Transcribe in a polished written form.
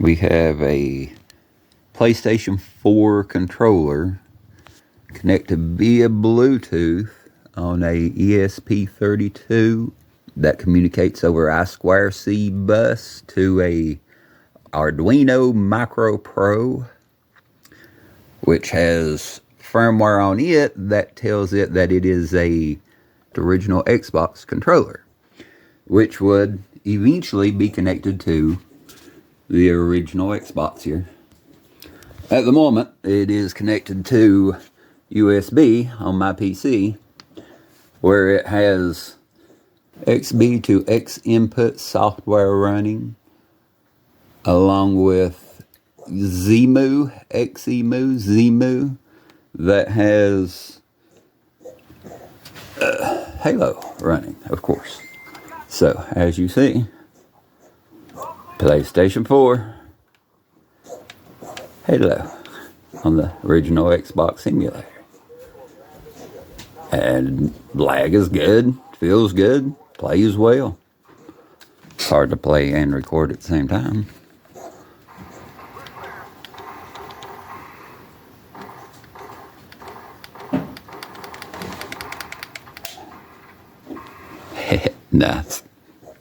We have a PlayStation 4 controller connected via Bluetooth on a ESP32 that communicates over I2C bus to a Arduino MicroPro, which has firmware on it that tells it that it is the original Xbox controller, which would eventually be connected to the original Xbox here. At the moment, it is connected to USB on my PC, where it has XB to X input software running, along with ZEMU, XEMU, that has Halo running, of course. So, as you see, PlayStation 4, Halo on the original Xbox emulator. And lag is good, feels good, plays well. It's hard to play and record at the same time. Nice.